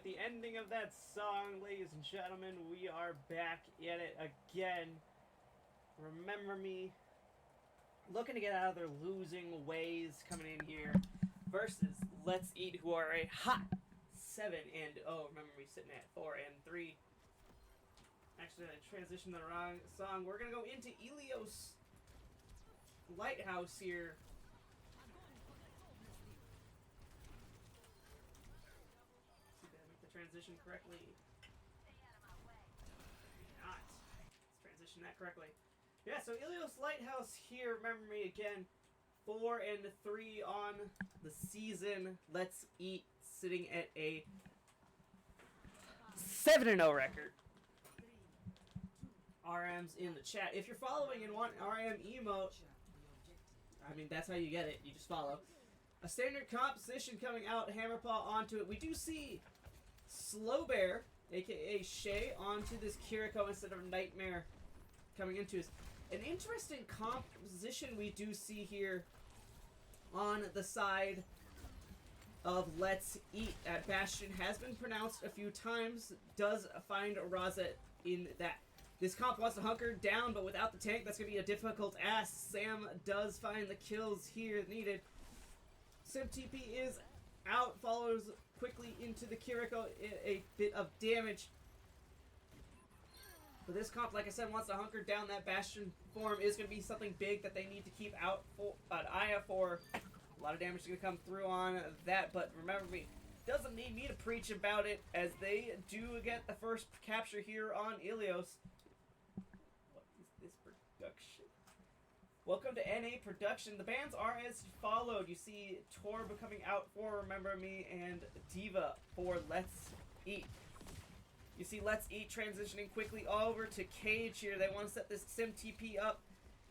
with the ending of that song, ladies and gentlemen. We are back at it again. Remember Me, looking to get out of their losing ways coming in here, versus Let's Eat, who are a hot 7-0. Remember Me sitting at 4-3. Actually, I transitioned the wrong song. We're going to go into Ilios Lighthouse here. See if I make the transition correctly. Not. Let's transition that correctly. Yeah, so Ilios Lighthouse here. Remember Me again. 4-3 on the season. Let's Eat sitting at a 7-0 record. RM's in the chat. If you're following and want RM emote, I mean, that's how you get it. You just follow. A standard composition coming out, Hammerpaw onto it. We do see Slow Bear, a.k.a. Shay, onto this Kiriko instead of Nightmare coming into us. An interesting composition we do see here on the side of Let's Eat. Bastion has been pronounced a few times. Does find Raza in that. This comp wants to hunker down, but without the tank, that's going to be a difficult ask. Sam does find the kills here needed. Sim TP is out, follows quickly into the Kiriko, a bit of damage. But this comp, like I said, wants to hunker down. That Bastion form is going to be something big that they need to keep out for an eye out for. A lot of damage is going to come through on that, but remember me, doesn't need me to preach about it, as they do get the first capture here on Ilios. What is this production? Welcome to NA Production. The bans are as followed. You see Torb coming out for Remember Me and Diva for Let's Eat. You see Let's Eat transitioning quickly over to Cage here. They want to set this Sim TP up.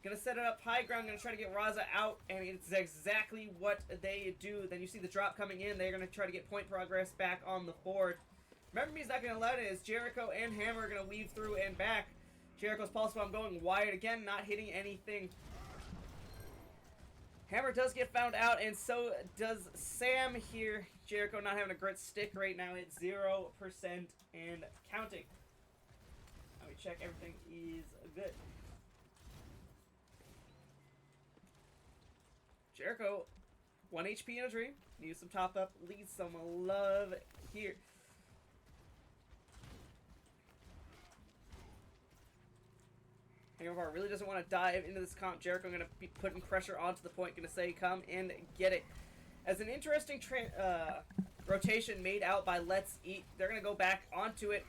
Gonna set it up high ground. Gonna try to get Raza out, and it's exactly what they do. Then you see the drop coming in. They're gonna try to get point progress back on the board. Remember Me's not gonna allow it, as Jericho and Hammer are gonna weave through and back. Jericho's pulse bomb going wide again, not hitting anything. Hammer does get found out, and so does Sam here. Jericho not having a great stick right now. It's 0% and counting. Let me check everything is good. Jericho, 1 HP in a dream. Needs some top up. Needs some love here. Hammerbar really doesn't want to dive into this comp. Jericho going to be putting pressure onto the point. Going to say, come and get it. As an interesting rotation made out by Let's Eat. They're going to go back onto it.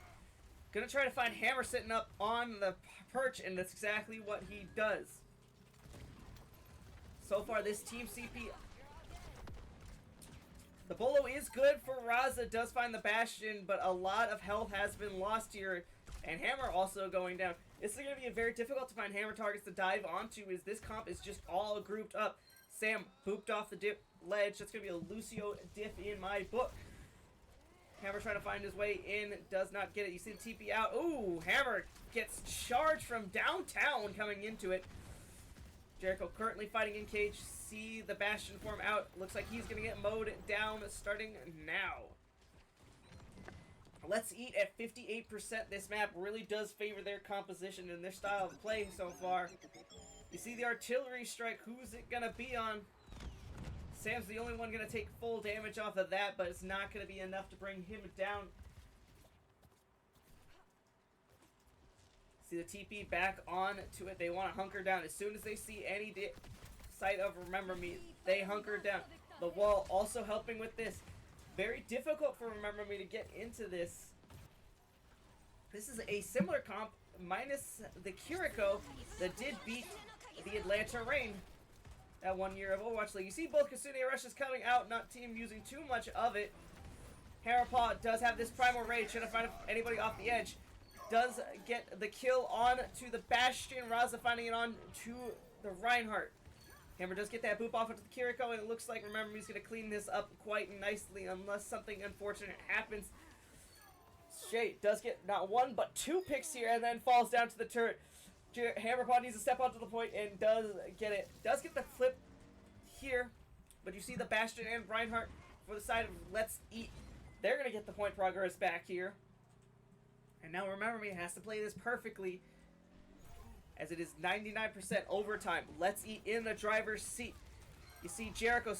Going to try to find Hammer sitting up on the perch, and that's exactly what he does. So far, this Team CP... The Bolo is good for Raza. Does find the Bastion, but a lot of health has been lost here. And Hammer also going down. It's going to be very difficult to find Hammer targets to dive onto, as this comp is just all grouped up. Sam booped off the dip ledge. That's going to be a Lucio diff in my book. Hammer trying to find his way in. Does not get it. You see the TP out. Ooh, Hammer gets charged from downtown coming into it. Jericho currently fighting in cage. See the Bastion form out. Looks like he's going to get mowed down starting now. Let's Eat at 58%. This map really does favor their composition and their style of play so far. You see the artillery strike. Who's it going to be on? Sam's the only one going to take full damage off of that, but it's not going to be enough to bring him down. See the TP back on to it. They want to hunker down. As soon as they see any sight of Remember Me, they hunker down. The wall also helping with this. Very difficult for Remember Me to get into this. This is a similar comp, minus the Kiriko that did beat the Atlanta Reign that 1 year of Overwatch League. You see both Kasunia rushes coming out, not team using too much of it. Harapod does have this Primal Rage, trying to find anybody off the edge. Does get the kill on to the Bastion. Raza finding it on to the Reinhardt. Hammer does get that boop off into the Kiriko, and it looks like Remember Me's going to clean this up quite nicely unless something unfortunate happens. Shay does get not one but two picks here and then falls down to the turret. Hammerpod needs to step onto the point and does get it. Does get the flip here, but you see the Bastion and Reinhardt for the side of Let's Eat. They're going to get the point progress back here. And now Remember Me has to play this perfectly, as it is 99% overtime. Let's Eat in the driver's seat. You see Jericho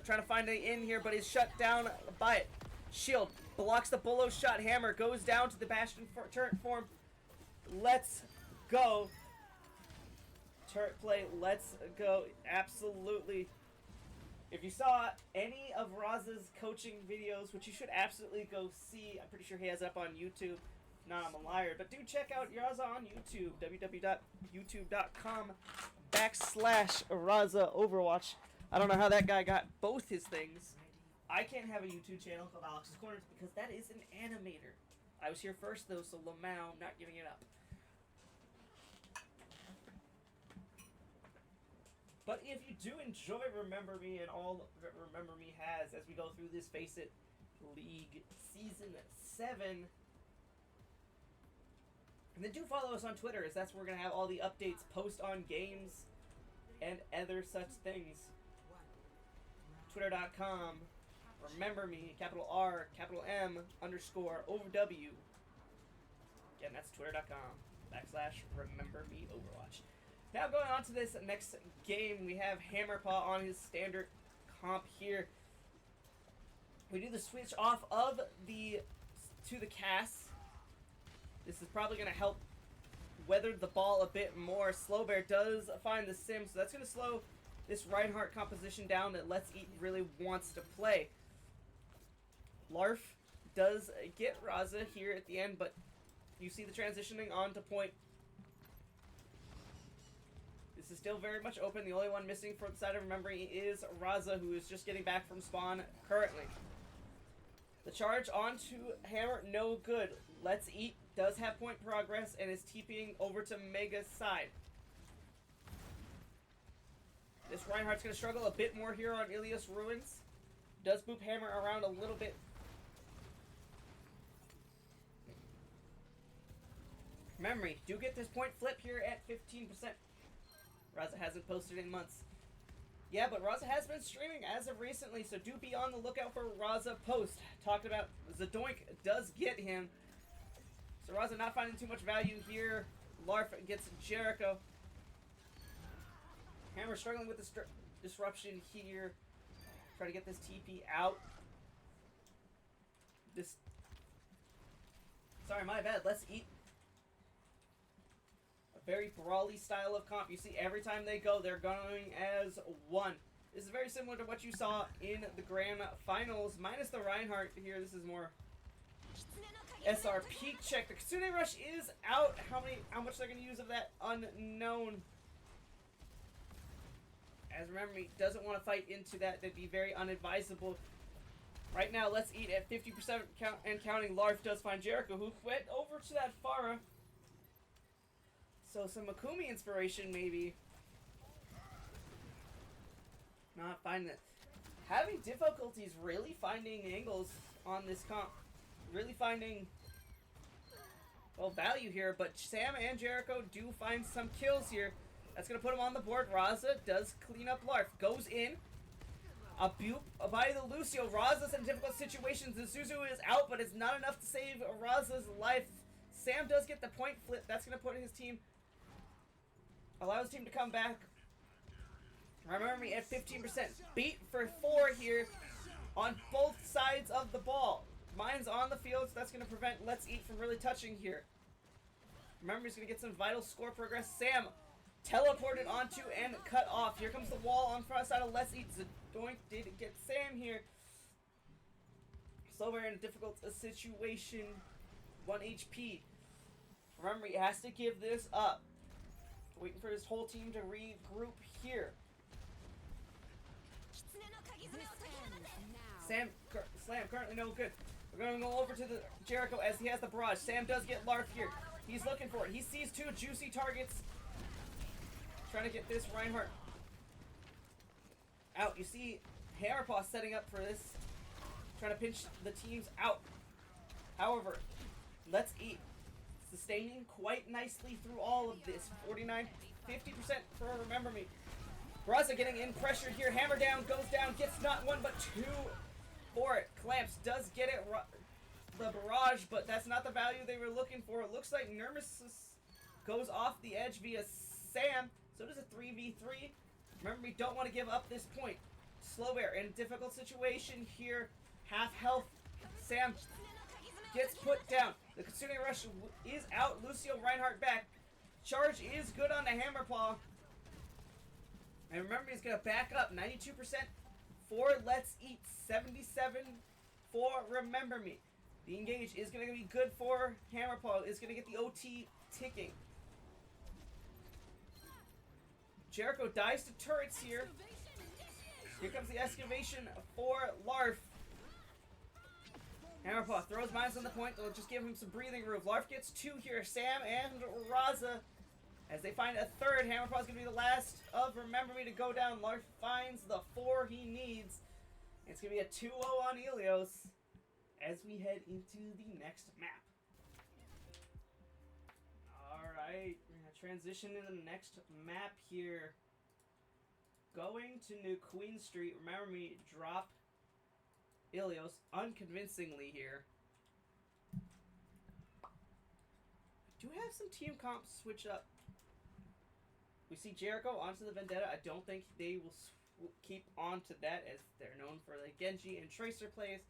trying to find an in here, but he's shut down by it. Shield blocks the Bullo shot. Hammer goes down to the Bastion turret form. Let's go. Turret play, let's go. Absolutely. If you saw any of Raza's coaching videos, which you should absolutely go see, I'm pretty sure he has it up on YouTube. If not, I'm a liar. But do check out Raza on YouTube, www.youtube.com/Raza Overwatch. I don't know how that guy got both his things. I can't have a YouTube channel called Alex's Corners because that is an animator. I was here first though, so Lamau, I'm not giving it up. But if you do enjoy Remember Me and all that Remember Me has as we go through this Faceit League Season 7, and then do follow us on Twitter, as that's where we're going to have all the updates, post on games, and other such things. Twitter.com, Remember Me, capital R, capital M, underscore, over W. Again, that's Twitter.com/Remember Me Overwatch. Now going on to this next game, we have Hammerpaw on his standard comp here. We do the switch off of the to the cast. This is probably going to help weather the ball a bit more. Slow Bear does find the sim, so that's going to slow this Reinhardt composition down that Let's Eat really wants to play. Larf does get Raza here at the end, but you see the transitioning onto point. This is still very much open. The only one missing from the side of Remember Me is Raza, who is just getting back from spawn currently. The charge onto Hammer, no good. Let's Eat does have point progress and is TPing over to Mega's side. This Reinhardt's going to struggle a bit more here on Ilias Ruins. Does boop Hammer around a little bit. Memory, do get this point flip here at 15%. Raza hasn't posted in months. Yeah, but Raza has been streaming as of recently, so do be on the lookout for Raza post. Talked about Zadoink does get him. So Raza not finding too much value here. Larf gets Jericho. Hammer struggling with the disruption here. Try to get this TP out. Sorry, my bad. Let's Eat. Very brawly style of comp. You see every time they go, they're going as one. This is very similar to what you saw in the grand finals, minus the Reinhardt here. This is more SR peak check. The Kitsune Rush is out. How much they're going to use of that, unknown. As Remember Me doesn't want to fight into that. That'd be very unadvisable. Right now, Let's Eat at 50% and counting. Larf does find Jericho, who went over to that Pharah. So some Makumi inspiration, maybe. Not finding it. Having difficulties really finding angles on this comp. Really finding, well, value here. But Sam and Jericho do find some kills here. That's going to put him on the board. Raza does clean up Larf. Goes in. A bupe by the Lucio. Raza's in difficult situations. The Suzu is out, but it's not enough to save Raza's life. Sam does get the point flip. That's going to put his team... allow his team to come back. Remember Me at 15%. Beat for 4 here on both sides of the ball. Mine's on the field, so that's going to prevent Let's Eat from really touching here. Remember Me's going to get some vital score progress. Sam teleported onto and cut off. Here comes the wall on front side of Let's Eat. Zadoink did get Sam here. Slow Bear in a difficult situation. 1 HP. Remember he has to give this up. Waiting for his whole team to regroup here. Slam currently no good. We're going to go over to the Jericho as he has the barrage. Sam does get Larf here. He's looking for it. He sees 2 juicy targets. Trying to get this Reinhardt out. You see Hammerpaw setting up for this. Trying to pinch the teams out. However, Let's Eat. Sustaining quite nicely through all of this. 49, 50% for Remember Me. Raza getting in pressure here. Hammer down, goes down, gets not 1 but 2 for it. Clamps does get it, the barrage, but that's not the value they were looking for. It looks like Nemesis goes off the edge via Sam, so it is a 3v3. Remember, we don't want to give up this point. Slow Bear in a difficult situation here. Half health. Sam gets put down. The Kitsune Rush is out. Lucio Reinhardt back. Charge is good on the Hammerpaw. And remember, he's going to back up 92% for Let's Eat. 77 for Remember Me. The engage is going to be good for Hammerpaw. Is going to get the OT ticking. Jericho dies to turrets here. Here comes the excavation for Larf. Hammerpaw throws mines on the point. They'll just give him some breathing room. Larf gets 2 here. Sam and Raza. As they find a third, Hammerpaw's going to be the last of Remember Me to go down. Larf finds the 4 he needs. It's going to be a 2-0 on Helios as we head into the next map. Alright, we're going to transition to the next map here. Going to New Queen Street. Remember Me, drop Ilios unconvincingly here. I do have some team comps switch up. We see Jericho onto the Vendetta. I don't think they will keep on to that as they're known for the Genji and Tracer plays.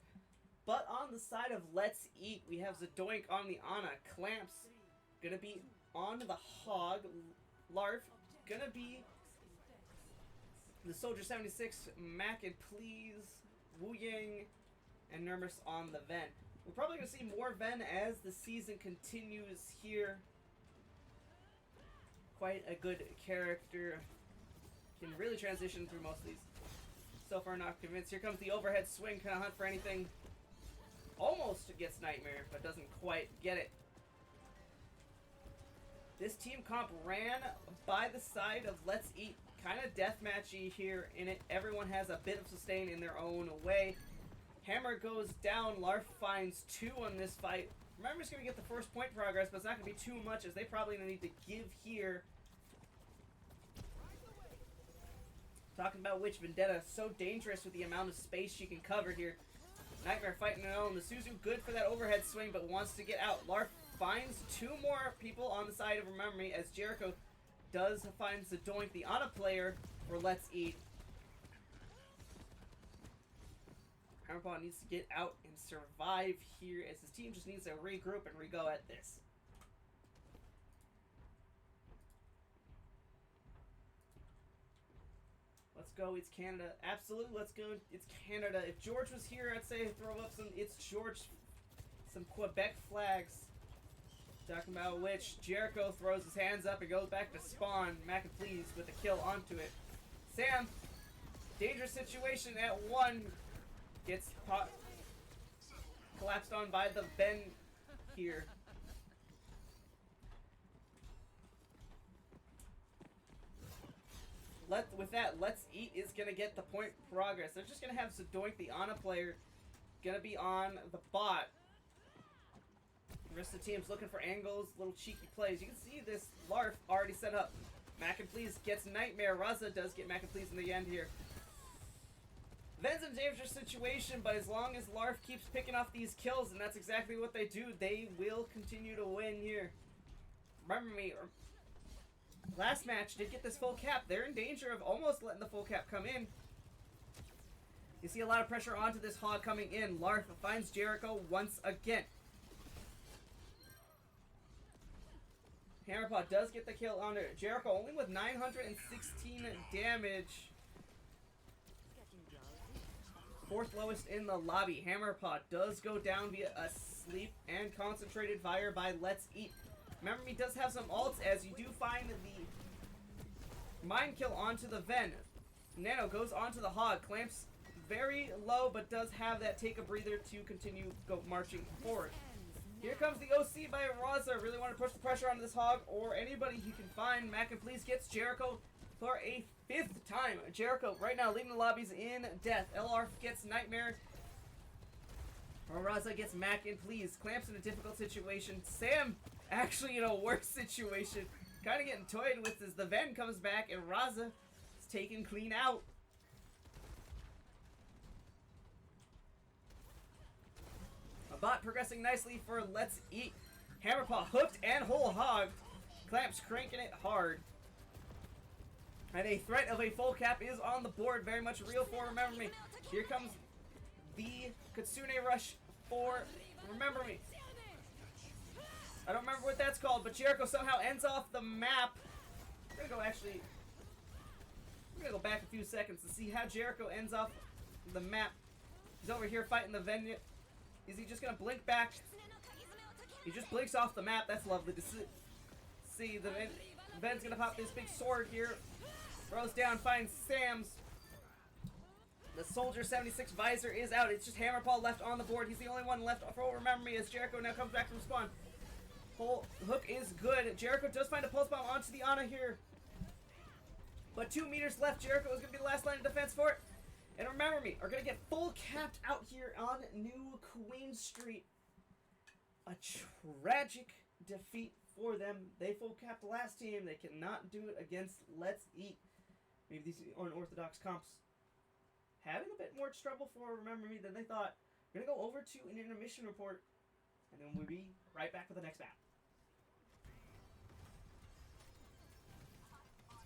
But on the side of Let's Eat, we have Zadoink on the Ana. Clamps gonna be on the Hog. Larf gonna be the Soldier 76. Mac and Please. Wu Yang and Nermus on the Ven. We're probably going to see more Ven as the season continues here. Quite a good character. Can really transition through most of these. So far not convinced. Here comes the overhead swing. Can I hunt for anything? Almost gets Nightmare, but doesn't quite get it. This team comp ran by the side of Let's Eat. Kind of deathmatchy here in it. Everyone has a bit of sustain in their own way. Hammer goes down. Larf finds 2 on this fight. Remember's going to get the first point progress, but it's not going to be too much as they probably need to give here. Talking about which Vendetta, so dangerous with the amount of space she can cover here. Nightmare fighting her own. The Suzu good for that overhead swing, but wants to get out. Larf finds 2 more people on the side of Remember Me as Jericho does find Zadoink, the Ana player, for Let's Eat. Hammerpaw needs to get out and survive here as his team just needs to regroup and re-go at this. Let's go, it's Canada. Absolutely, let's go, it's Canada. If George was here, I'd say throw up some It's George, some Quebec flags. Talking about which, Jericho throws his hands up and goes back to spawn. Mac and Please with a kill onto it. Sam, dangerous situation at 1. Gets collapsed on by the Ben here. With that, Let's Eat is going to get the point progress. They're just going to have Zadoink, the Ana player, going to be on the bot. The rest of the team's looking for angles, little cheeky plays. You can see this Larf already set up. Mac and Please gets Nightmare. Raza does get Mac and Please in the end here. Ven's in a dangerous situation, but as long as Larf keeps picking off these kills, and that's exactly what they do, they will continue to win here. Remember Me, last match did get this full cap. They're in danger of almost letting the full cap come in. You see a lot of pressure onto this Hog coming in. Larf finds Jericho once again. Hammerpaw does get the kill on her. Jericho only with 916 damage. 4th lowest in the lobby. Hammerpaw does go down via a sleep and concentrated fire by Let's Eat. Remember Me does have some ults as you do find the mind kill onto the Ven. Nano goes onto the Hog. Clamps very low but does have that take a breather to continue marching forward. Here comes the OC by Raza. Really want to push the pressure onto this Hog or anybody he can find. Mac and Please gets Jericho for a 5th time. Jericho right now leading the lobbies in death. LR gets Nightmare. Raza gets Mac and Please. Clamps in a difficult situation. Sam actually in a worse situation. Kind of getting toyed with as the Ven comes back and Raza is taken clean out. The bot progressing nicely for Let's Eat. Hammerpaw hooked and whole hogged. Clamps cranking it hard. And a threat of a full cap is on the board. Very much real for Remember Me. Here comes the Kitsune Rush for Remember Me. I don't remember what that's called, but Jericho somehow ends off the map. We're gonna go back a few seconds to see how Jericho ends off the map. He's over here fighting the Ven. Is he just gonna blink back? He just blinks off the map. That's lovely to see. The Ven's gonna pop this big sword here. Throws down, finds Sam's. The Soldier 76 visor is out. It's just Hammerpaw left on the board. He's the only one left for Remember Me as Jericho now comes back from spawn. Whole hook is good. Jericho does find a pulse bomb onto the Ana here. But 2 meters left. Jericho is going to be the last line of defense for it. And Remember Me are going to get full capped out here on New Queen Street. A tragic defeat for them. They full capped the last team. They cannot do it against Let's Eat. Maybe these unorthodox comps having a bit more trouble for Remember Me than they thought. We're going to go over to an intermission report. And then we'll be right back for the next map.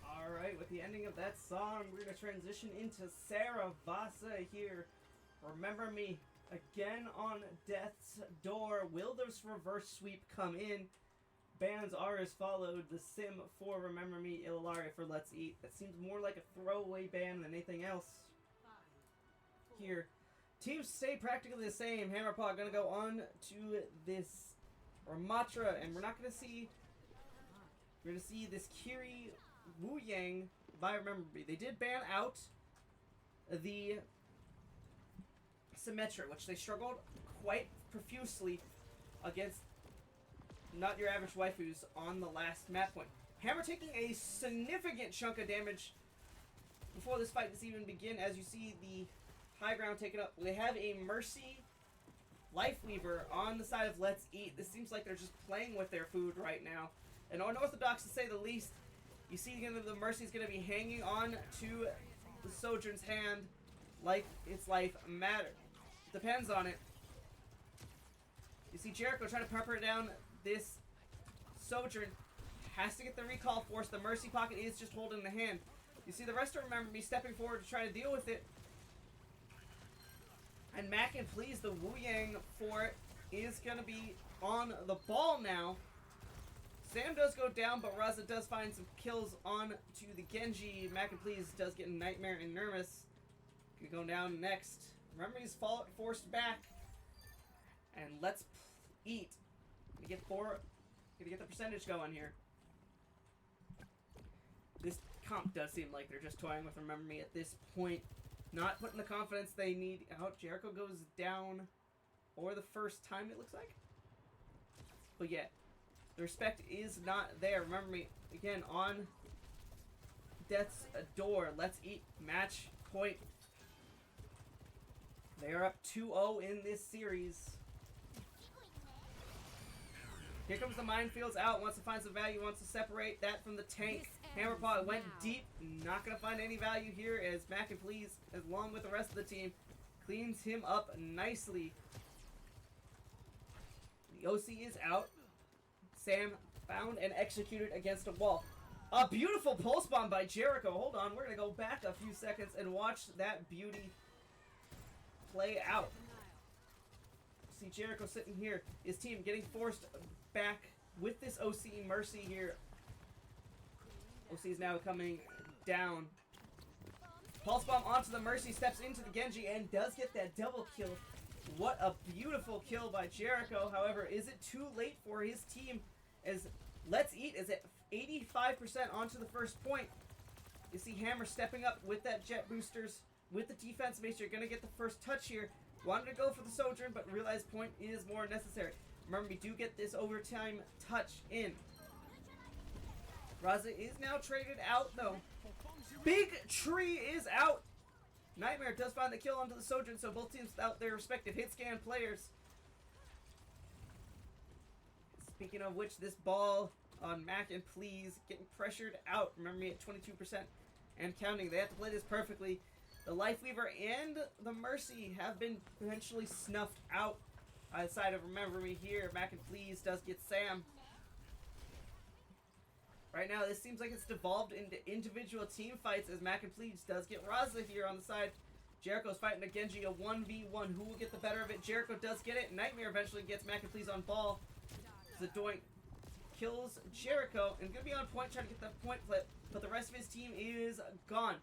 Alright, with the ending of that song, we're going to transition into Saravasa here. Remember Me again on death's door. Will this reverse sweep come in? Bans are as followed. The Sim for Remember Me, Ilaria for Let's Eat. That seems more like a throwaway ban than anything else here. Teams stay practically the same. Hammerpaw going to go on to this Ramatra, and we're not going to see... We're going to see this Kiri Wu Yang by Remember Me. They did ban out the Symmetra, which they struggled quite profusely against not your average waifus on the last map point. Hammer taking a significant chunk of damage before this fight does even begin. As you see the high ground taken up, they have a Mercy Lifeweaver on the side of Let's Eat. This seems like they're just playing with their food right now. And unorthodox to say the least. You see the Mercy's going to be hanging on to the Sojourn's hand like its life matters. Depends on it. You see Jericho trying to pepper down this Sojourn. Has to get the recall force. The Mercy pocket is just holding the hand. You see the rest of Remember Me stepping forward to try to deal with it. And Mac and Please, the Wu Yang for it, is going to be on the ball now. Sam does go down, but Raza does find some kills on to the Genji. Mac and Please does get Nightmare and Nervous. Can go down next. Remember, he's forced back. And Let's Eat. Gonna get the percentage going here. This comp does seem like they're just toying with Remember Me at this point. Not putting the confidence they need out. Jericho goes down for the first time, it looks like. But yeah, the respect is not there. Remember Me, again, on death's door. Let's Eat match point. They are up 2-0 in this series. Here comes the minefields out. Wants to find some value. Wants to separate that from the tank. Hammerpaw went deep. Not going to find any value here as Mac and Please, along with the rest of the team, cleans him up nicely. The OC is out. Sam found and executed against a wall. A beautiful pulse bomb by Jericho. Hold on. We're going to go back a few seconds and watch that beauty play out. See Jericho sitting here. His team getting forced back with this OC Mercy here. OC is now coming down. Pulse bomb onto the Mercy, steps into the Genji, and does get that double kill. What a beautiful kill by Jericho. However, is it too late for his team? As Let's Eat is at 85% onto the first point. You see Hammer stepping up with that jet boosters, with the defense base. You're going to get the first touch here. Wanted to go for the Sojourn, but realized point is more necessary. Remember, we do get this overtime touch in. Raza is now traded out, though. Big Tree is out. Nightmare does find the kill onto the Sojourn, so both teams without their respective hit scan players. Speaking of which, this ball on Mac and Please getting pressured out. Remember Me at 22% and counting. They have to play this perfectly. The Lifeweaver and the Mercy have been potentially snuffed out Outside of Remember Me here, Mac and Please does get Sam. Right now, this seems like it's devolved into individual team fights as Mac and Please does get Raza here on the side. Jericho's fighting a Genji, a 1v1. Who will get the better of it? Jericho does get it. Nightmare eventually gets Mac and Please on ball. Zadoink kills Jericho and gonna be on point trying to get the point flip, but the rest of his team is gone.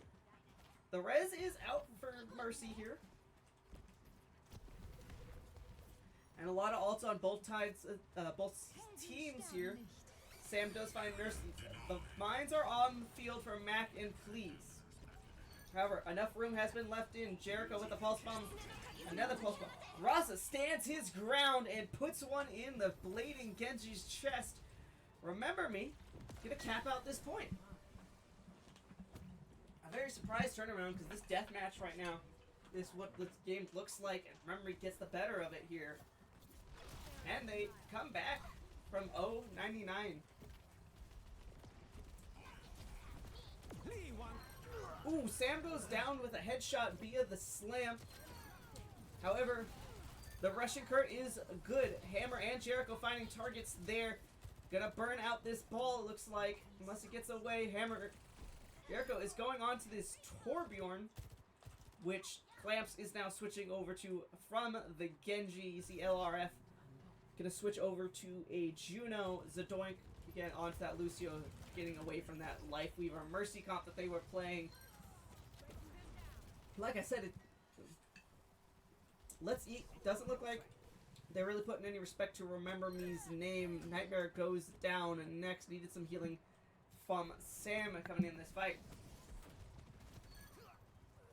The res is out for Mercy here. And a lot of ults on both teams here. Sam does find Nurse. The mines are on the field for Mac and Please. However, enough room has been left in. Jericho with the pulse bomb. Another pulse bomb. Raza stands his ground and puts one in the blading Genji's chest. Remember Me gonna cap out this point. A very surprised turnaround because this death match right now is what this game looks like, and Remember Me gets the better of it here. And they come back from 0-99. Ooh, Sam goes down with a headshot via the slam. However, the Russian Kurt is good. Hammer and Jericho finding targets there. Gonna burn out this ball, it looks like. Unless it gets away. Jericho is going on to this Torbjorn, which Clamps is now switching over to from the Genji. You see LRF. Gonna switch over to a Juno. Zadoink again onto that Lucio, getting away from that Life Weaver Mercy comp that they were playing. Like I said, Let's Eat doesn't look like they're really putting any respect to Remember Me's name. Nightmare goes down, and next needed some healing from Sam coming in this fight.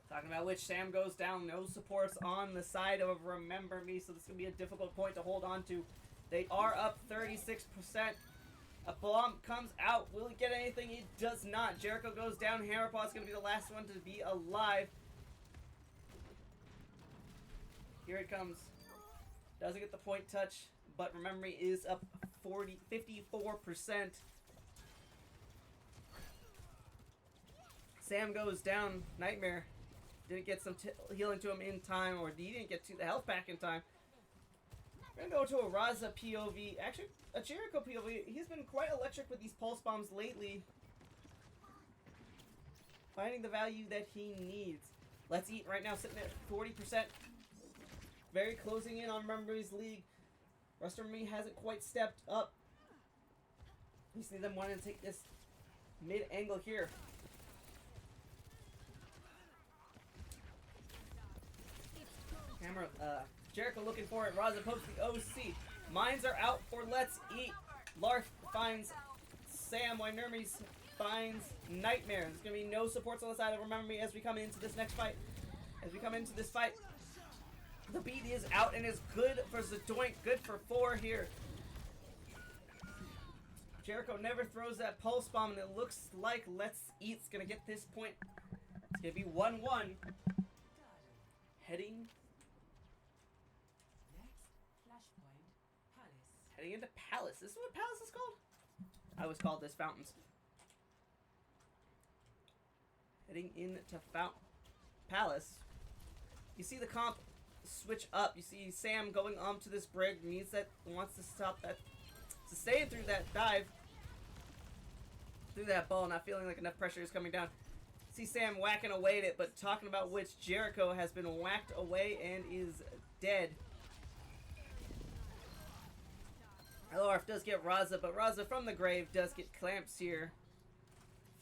Talking about which, Sam goes down. No supports on the side of Remember Me, so this is going to be a difficult point to hold on to. They are up 36%. A bomb comes out. Will he get anything? He does not. Jericho goes down. Hammerpaw's going to be the last one to be alive. Here it comes. Doesn't get the point touch, but Remember Me is up 54%. Sam goes down. Nightmare didn't get some healing to him in time, or he didn't get to the health back in time. We're going to go to a Raza POV. Actually, a Jericho POV. He's been quite electric with these pulse bombs lately. Finding the value that he needs. Let's Eat right now sitting at 40%. Very closing in on Remember Me's league. Remember Me hasn't quite stepped up. You see them wanting to take this mid angle here. Hammer, Jericho looking for it. Raza pokes the OC. Mines are out for Let's Eat. Larf finds Sam. While Nermes finds Nightmare. There's going to be no supports on the side of Remember Me as we come into this next fight. The beat is out and is good for Zadoink. Good for 4 here. Jericho never throws that pulse bomb, and it looks like Let's Eat's going to get this point. It's going to be 1-1. Heading into Palace. This is what Palace is called? I always called this Fountains. Heading into Palace. You see the comp switch up. You see Sam going to this brig. Wants to stop that. Sustain through that dive. Through that ball. Not feeling like enough pressure is coming down. See Sam whacking away at it, but talking about which, Jericho has been whacked away and is dead. LRF does get Raza, but Raza from the grave does get Clamps here.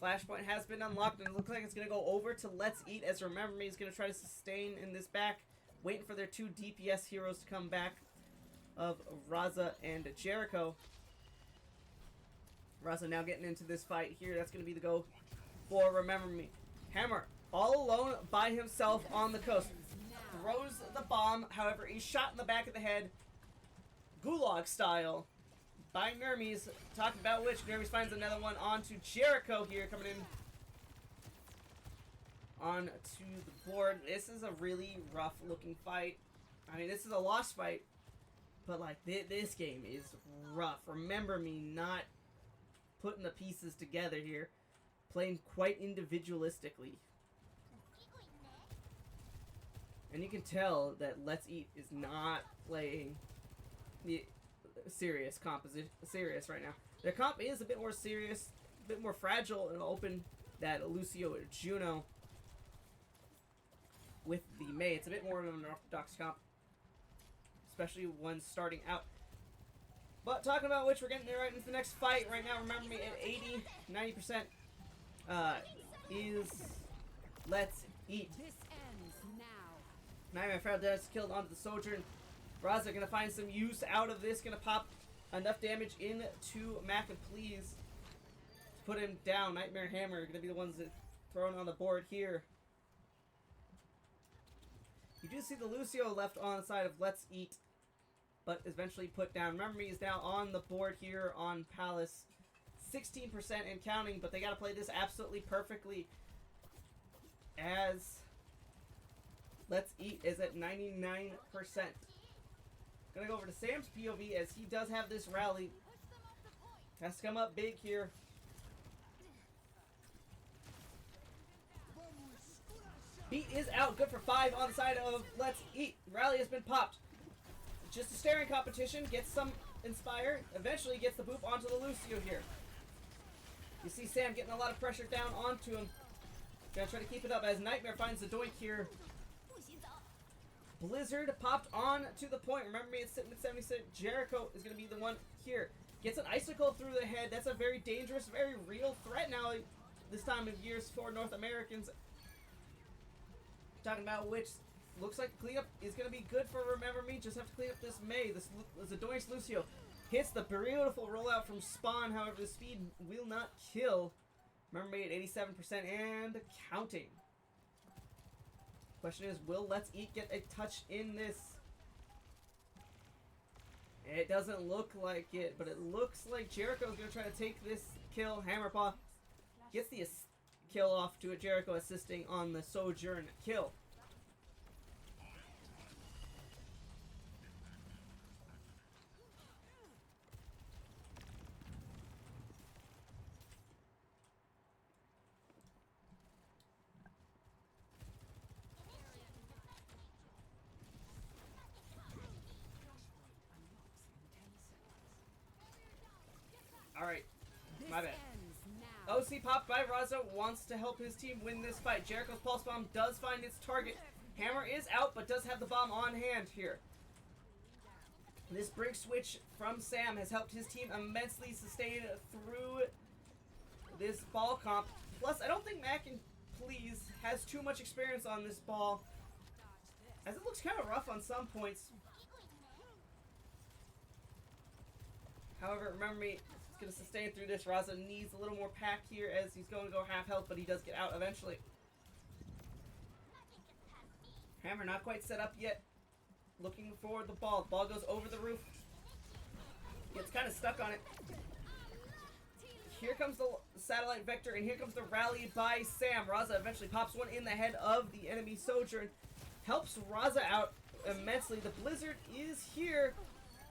Flashpoint has been unlocked, and it looks like it's going to go over to Let's Eat, as Remember Me is going to try to sustain in this back, waiting for their 2 DPS heroes to come back of Raza and Jericho. Raza now getting into this fight here. That's going to be the go for Remember Me. Hammer, all alone by himself on the coast. Throws the bomb, however, he's shot in the back of the head, Gulag style, by Nermes. Talking about which, Nermes finds another one onto Jericho here, coming in onto the board. This is a really rough looking fight. I mean, this is a lost fight, but like this game is rough. Remember Me not putting the pieces together here, playing quite individualistically. And you can tell that Let's Eat is not playing serious composition, serious right now. Their comp is a bit more serious, a bit more fragile and open. That Lucio Juno with the Mei. It's a bit more of an orthodox comp, especially when starting out. But talking about which, we're getting right into the next fight right now. Remember me at 80, 90% is Let's Eat. This ends now. Nightmare Pharaoh Dennis killed onto the Sojourn. Raza gonna find some use out of this. Gonna pop enough damage into Mac and Please to put him down. Nightmare Hammer gonna be the ones that thrown on the board here. You do see the Lucio left on the side of Let's Eat, but eventually put down. Remember me is now on the board here on Palace. 16% and counting, but they gotta play this absolutely perfectly, as Let's Eat is at 99%. Gonna go over to Sam's POV as he does have this rally. Has to come up big here. Beat is out, good for 5 on the side of Let's Eat. Rally has been popped. Just a staring competition, gets some Inspire, eventually gets the boop onto the Lucio here. You see Sam getting a lot of pressure down onto him. Gonna try to keep it up as Nightmare finds the doink here. Blizzard popped on to the point. Remember me, it's sitting at 76. Jericho is going to be the one here. Gets an icicle through the head. That's a very dangerous, very real threat now this time of years for North Americans. Talking about which, looks like cleanup is going to be good for Remember Me. Just have to clean up this Mei. This Zadoin's Lucio hits the beautiful rollout from Spawn. However, the speed will not kill. Remember Me at 87% and counting. Question is, will Let's Eat get a touch in this? It doesn't look like it, but it looks like Jericho's going to try to take this kill. Hammerpaw gets the kill off to it. Jericho assisting on the Sojourn kill. Alright, my bad. OC popped by Raza, wants to help his team win this fight. Jericho's Pulse Bomb does find its target. Hammer is out, but does have the bomb on hand here. This brig switch from Sam has helped his team immensely sustain through this ball comp. Plus, I don't think Mac and Please has too much experience on this ball, as it looks kind of rough on some points. However, remember me, he's going to sustain through this. Raza needs a little more pack here as he's going to go half health, but he does get out eventually. Hammer not quite set up yet. Looking for the ball. The ball goes over the roof. Gets kind of stuck on it. Here comes the satellite vector, and here comes the rally by Sam. Raza eventually pops one in the head of the enemy Sojourn. Helps Raza out immensely. The Blizzard is here.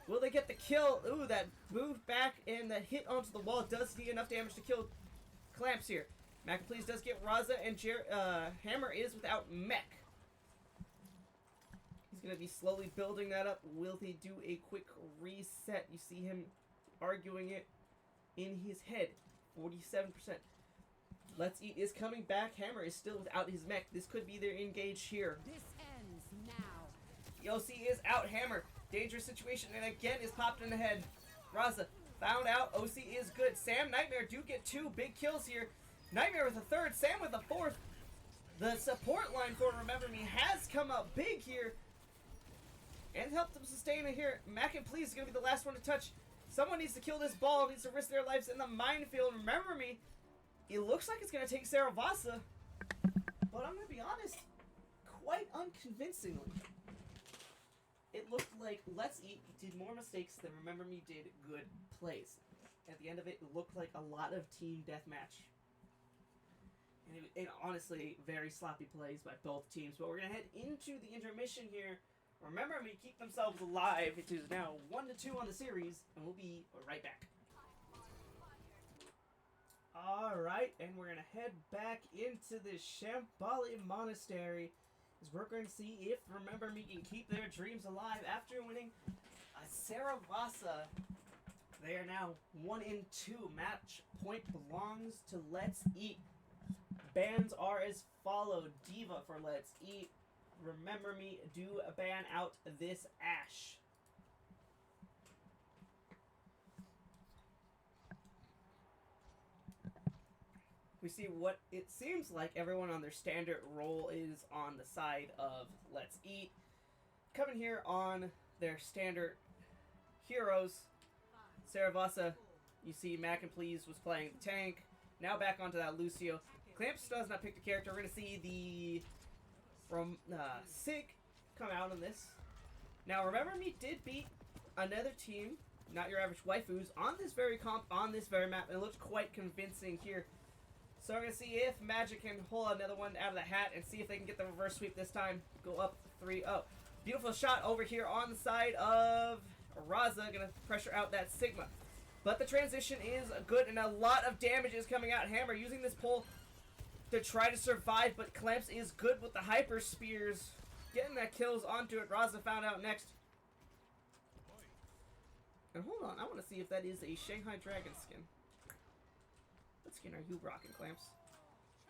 Will they get the kill? Ooh, that move back and that hit onto the wall does do enough damage to kill Clamps here. Mac Please does get Raza, and Hammer is without mech. He's going to be slowly building that up. Will he do a quick reset? You see him arguing it in his head. 47%. Let's Eat is coming back. Hammer is still without his mech. This could be their engage here. This ends now. The OC is out. Hammer. Dangerous situation, and again is popped in the head. Raza found out. OC is good. Sam, Nightmare do get 2 big kills here. Nightmare with a 3rd. Sam with a 4th. The support line for Remember Me has come up big here and helped them sustain it here. Mac and Please is going to be the last one to touch. Someone needs to kill this ball. Needs to risk their lives in the minefield. Remember Me, it looks like it's going to take Saravasa, but I'm going to be honest, quite unconvincingly. It looked like Let's Eat did more mistakes than Remember Me did good plays. At the end of it, it looked like a lot of team deathmatch. And honestly, very sloppy plays by both teams. But we're going to head into the intermission here. Remember Me keep themselves alive. It is now 1-2 on the series, and we'll be right back. Alright, and we're going to head back into the Shambhala Monastery, as we're going to see if Remember Me can keep their dreams alive after winning Saravasa, they are now 1-2. Match point belongs to Let's Eat. Bans are as follow. Diva for Let's Eat. Remember Me, do ban out this Ash. We see what it seems like everyone on their standard role is on the side of Let's Eat. Coming here on their standard heroes, Saravasa, you see Mac and Please was playing the tank. Now back onto that Lucio. Clamps does not pick the character. We're going to see the Sig come out in this. Now, Remember Me did beat another team, not your average waifus, on this very map, and it looks quite convincing here. So we're going to see if Magic can pull another one out of the hat and see if they can get the reverse sweep this time. Go up 3-0. Beautiful shot over here on the side of Raza. Going to pressure out that Sigma. But the transition is good, and a lot of damage is coming out. Hammer using this pull to try to survive, but Clamps is good with the Hyper Spears. Getting that kills onto it. Raza found out next. And hold on, I want to see if that is a Shanghai Dragon skin. What skin are you rocking, Clamps?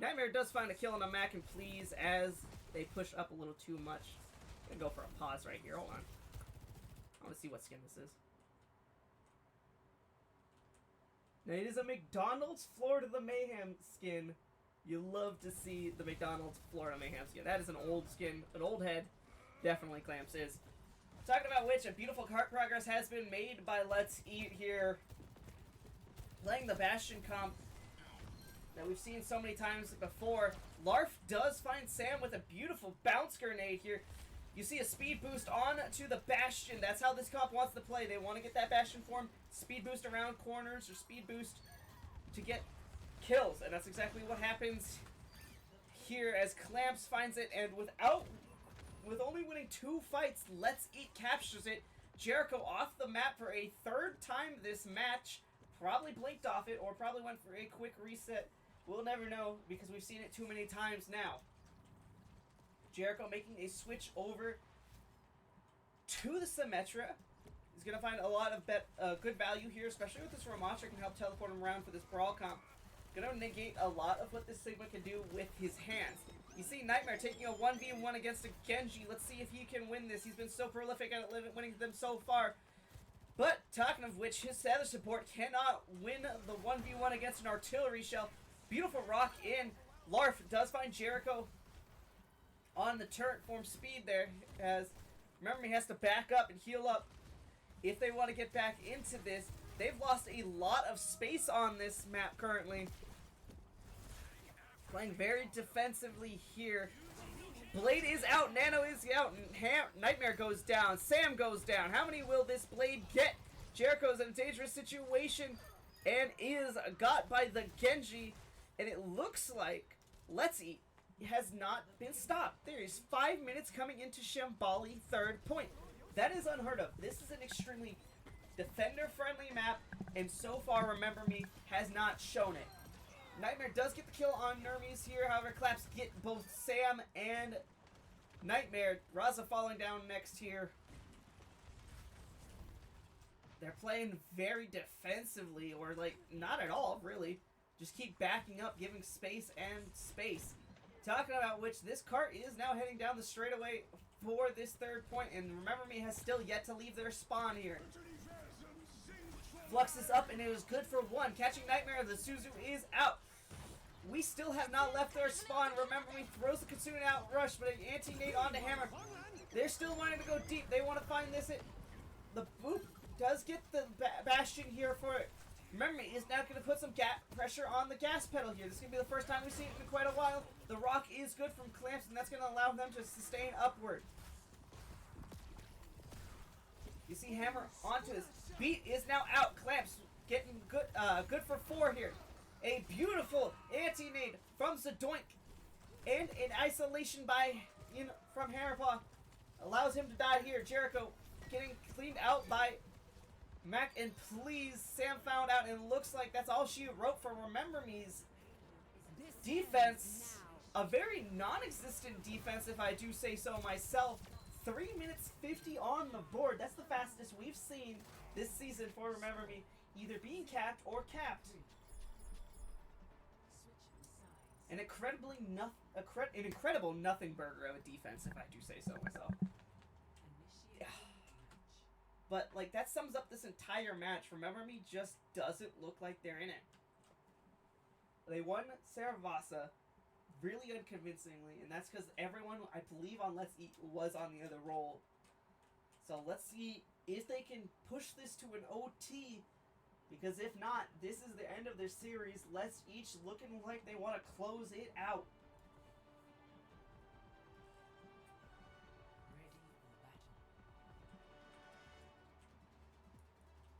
Nightmare does find a kill on a Mac and Please as they push up a little too much. I'm gonna go for a pause right here. Hold on. I want to see what skin this is. Now, it is a McDonald's Florida the Mayhem skin. You love to see the McDonald's Florida Mayhem skin. That is an old skin, an old head. Definitely Clamps is. Talking about which, a beautiful cart progress has been made by Let's Eat here. Playing the Bastion comp that we've seen so many times before. Larf does find Sam with a beautiful bounce grenade here. You see a speed boost on to the Bastion. That's how this comp wants to play. They want to get that Bastion form, speed boost around corners, or speed boost to get kills. And that's exactly what happens here as Clamps finds it. And with only winning 2 fights, Let's Eat captures it. Jericho off the map for a 3rd time this match. Probably blinked off it or probably went for a quick reset. We'll never know because we've seen it too many times now. Jericho making a switch over to the Symmetra. He's going to find a lot of good value here, especially with this Ramattra can help teleport him around for this Brawl comp. Going to negate a lot of what this Sigma can do with his hands. You see Nightmare taking a 1v1 against a Genji. Let's see if he can win this. He's been so prolific at winning them so far. But, talking of which, his other support cannot win the 1v1 against an artillery shell. Beautiful rock in. Larf does find Jericho on the turret form speed there. As remember, he has to back up and heal up if they want to get back into this. They've lost a lot of space on this map currently. Playing very defensively here. Blade is out, Nano is out, and Nightmare goes down. Sam goes down. How many will this Blade get? Jericho's in a dangerous situation and is got by the Genji. And it looks like Let's Eat has not been stopped. There is 5 minutes coming into Shambali 3rd point. That is unheard of. This is an extremely defender-friendly map, and so far, Remember Me has not shown it. Nightmare does get the kill on Nermies here. However, Claps get both Sam and Nightmare. Raza falling down next here. They're playing very defensively, or like not at all, really. Just keep backing up, giving space and space. Talking about which, this cart is now heading down the straightaway for this 3rd point, and Remember Me has still yet to leave their spawn here. Flux is up, and it was good for 1. Catching Nightmare, the Suzu is out. We still have not left their spawn. Remember Me throws the Kitsune out rush, but an anti-nade onto Hammer. They're still wanting to go deep. They want to find this. The boop does get the Bastion here for it. Remember Me is now going to put some pressure on the gas pedal here. This is going to be the first time we've seen it in quite a while. The rock is good from Clamps, and that's going to allow them to sustain upward. You see Hammer onto this. Beat is now out. Clamps getting good for 4 here. A beautiful anti-nade from Zadoink. And an isolation from Hammerpaw allows him to die here. Jericho getting cleaned out by Mac and Please. Sam found out, and it looks like that's all she wrote for Remember Me's defense. A very non-existent defense, if I do say so myself, 3 minutes 50 on the board. That's the fastest we've seen this season for Remember Me, either being capped or capped. An incredible nothing burger of a defense, if I do say so myself. Yeah. But, like, that sums up this entire match. Remember Me just doesn't look like they're in it. They won Saravasa really unconvincingly, and that's because everyone, I believe, on Let's Eat was on the other roll. So let's see if they can push this to an OT, because if not, this is the end of their series. Let's Eat looking like they want to close it out.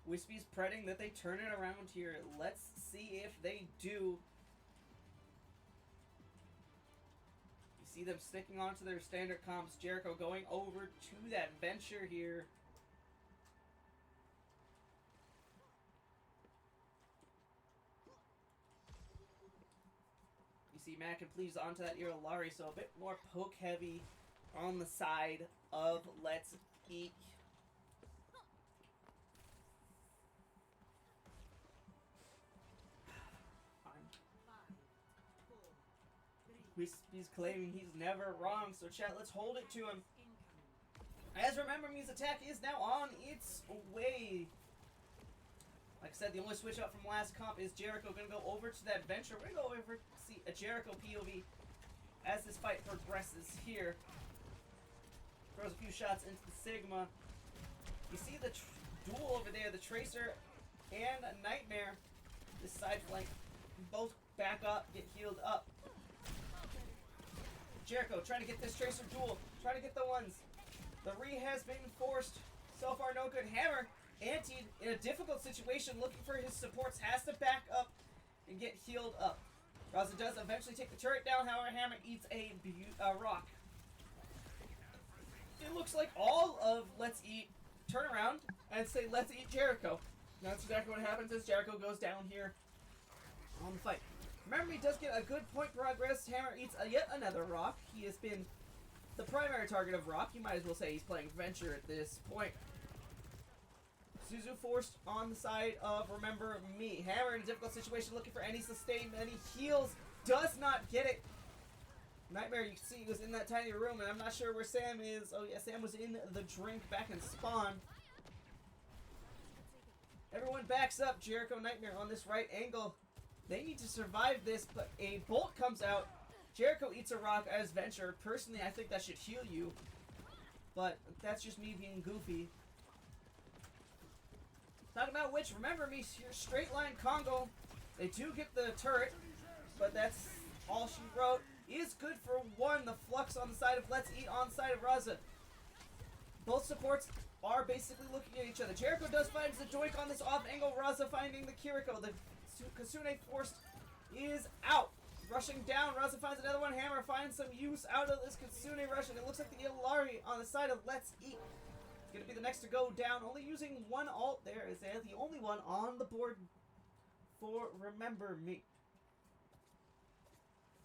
Wispy's praying that they turn it around here. Let's see if they do. You see them sticking onto their standard comps. Jericho going over to that venture here. You see Mac and Please onto that Irilari, so a bit more poke heavy on the side of Let's Eat. Wispy's claiming he's never wrong, so chat, let's hold it to him. As Remember Me's attack is now on its way. Like I said, the only switch up from last comp is Jericho going to go over to that venture. We're going to go over to see a Jericho POV as this fight progresses here. Throws a few shots into the Sigma. You see the duel over there, the Tracer and Nightmare. This side flank, both back up, get healed up. Jericho trying to get this Tracer duel, trying to get the ones. The re has been forced. So far, no good. Hammer, antied in a difficult situation, looking for his supports, has to back up and get healed up. Raza does eventually take the turret down, however, Hammer eats a rock. It looks like all of Let's Eat turn around and say, let's eat Jericho. That's exactly what happens as Jericho goes down here on the fight. Remember, he does get a good point progress. Hammer eats yet another rock. He has been the primary target of rock. You might as well say he's playing Venture at this point. Suzu forced on the side of Remember Me. Hammer in a difficult situation, looking for any sustain, any heals. Does not get it. Nightmare, you can see he was in that tiny room, and I'm not sure where Sam is. Oh yeah, Sam was in the drink back in spawn. Everyone backs up. Jericho, Nightmare on this right angle. They need to survive this, but a bolt comes out. Jericho eats a rock as Venture. Personally, I think that should heal you. But that's just me being goofy. Talking about which, Remember Me, your straight line Congo. They do get the turret, but that's all she wrote. Is good for one. The flux on the side of Let's Eat on the side of Raza. Both supports are basically looking at each other. Jericho does find the doink on this off angle. Raza finding the Kiriko. The Kasune forced is out. Rushing down. Raza finds another one. Hammer finds some use out of this Kasune rush. And it looks like the Ilari on the side of Let's Eat. It's going to be the next to go down. Only using one ult there. Is there the only one on the board for Remember Me.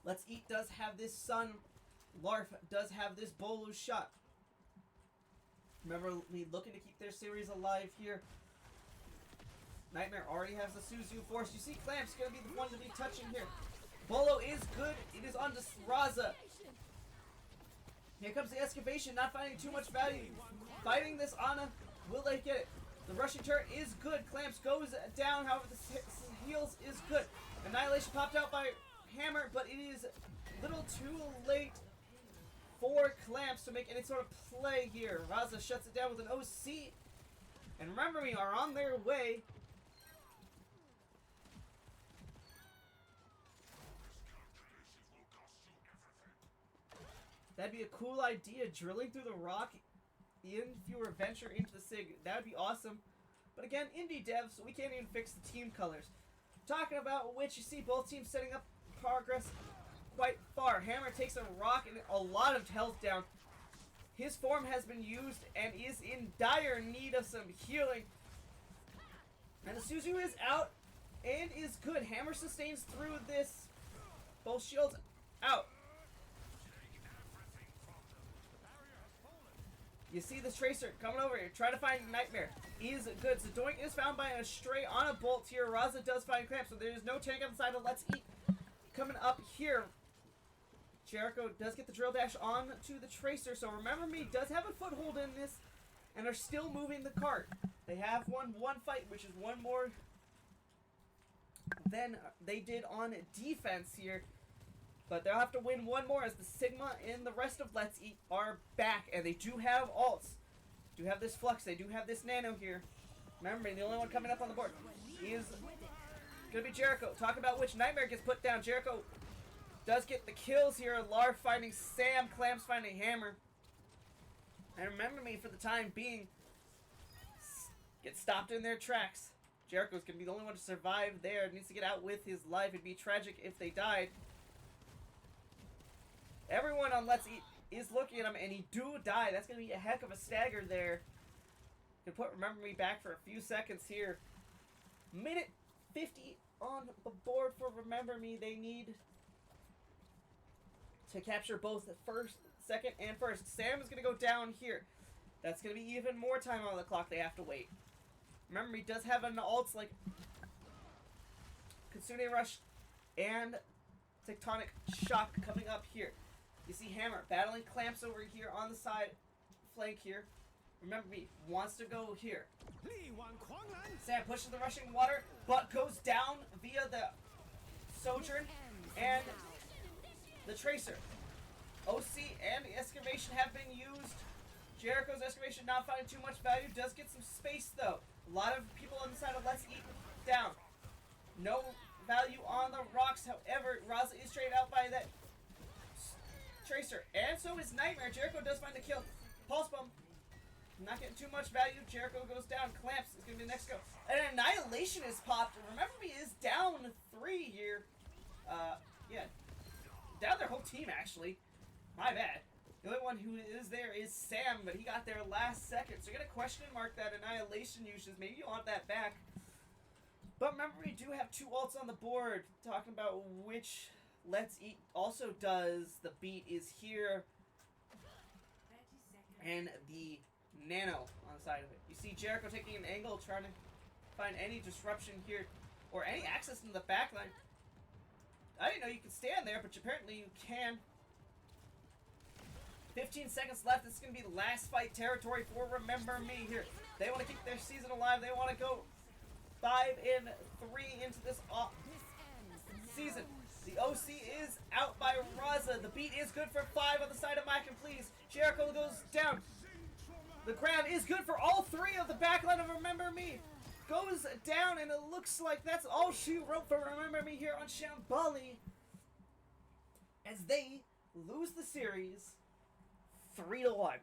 Let's Eat does have this Sun. Larf does have this Bolu shot. Remember Me looking to keep their series alive here. Nightmare already has the Suzu Force. You see Clamp's going to be the one to be touching here. Bolo is good. It is on to Raza. Here comes the excavation, not finding too much value. Fighting this Ana. Will they get it? The rushing turret is good. Clamps goes down, however the heals is good. Annihilation popped out by Hammer, but it is a little too late for Clamps to make any sort of play here. Raza shuts it down with an OC. And Remember Me are on their way. That'd be a cool idea, drilling through the rock if you were venture into the SIG. That would be awesome. But again, indie devs, so we can't even fix the team colors. Talking about which, you see both teams setting up progress quite far. Hammer takes a rock and a lot of health down. His form has been used and is in dire need of some healing. And the Suzu is out and is good. Hammer sustains through this. Both shields out. You see this Tracer coming over here, trying to find Nightmare. Is good. So Doink is found by a stray on a bolt here. Raza does find Clamp, so there's no tank on the side of Let's Eat. Coming up here, Jericho does get the drill dash on to the Tracer, so Remember Me does have a foothold in this, and are still moving the cart. They have won one fight, which is one more than they did on defense here. But they'll have to win one more as the Sigma and the rest of Let's Eat are back. And they do have alts. Do have this Flux. They do have this Nano here. Remember, the only one coming up on the board is going to be Jericho. Talk about which Nightmare gets put down. Jericho does get the kills here. Lar finding Sam. Clamps finding Hammer. And Remember Me, for the time being, get stopped in their tracks. Jericho's going to be the only one to survive there. Needs to get out with his life. It'd be tragic if they died. Everyone on Let's Eat is looking at him, and he do die. That's going to be a heck of a stagger there. Can put Remember Me back for a few seconds here. Minute 50 on the board for Remember Me. They need to capture both the first, second, and first. Sam is going to go down here. That's going to be even more time on the clock they have to wait. Remember Me does have an alts like Kitsune Rush and Tectonic Shock coming up here. You see Hammer battling Clamps over here on the side flank here. Remember Me wants to go here. Sam pushes the rushing water, but goes down via the Sojourn and the Tracer. OC and the Excavation have been used. Jericho's Excavation not finding too much value. Does get some space though. A lot of people on the side of Let's Eat down. No value on the rocks. However, Raza is traded out by that Tracer. And so is Nightmare. Jericho does find the kill. Pulse Bomb. Not getting too much value. Jericho goes down. Clamps is going to be the next go. And Annihilation is popped. Remember Me is down 3 here. Yeah. Down their whole team, actually. My bad. The only one who is there is Sam, but he got there last second. So you're going to question mark that Annihilation usage. Maybe you want that back. But remember, we do have 2 alts on the board. Talking about which Let's Eat also does. The beat is here. And the Nano on the side of it. You see Jericho taking an angle, trying to find any disruption here. Or any access in the backline. I didn't know you could stand there, but apparently you can. 15 seconds left. This is going to be the last fight territory for Remember Me here. They want to keep their season alive. They want to go 5-3 into this season. The OC is out by Raza. The beat is good for 5 on the side of Mike and Please. Jericho goes down. The grab is good for all 3 of the backline of Remember Me. Goes down, and it looks like that's all she wrote for Remember Me here on Shambali. As they lose the series 3-1.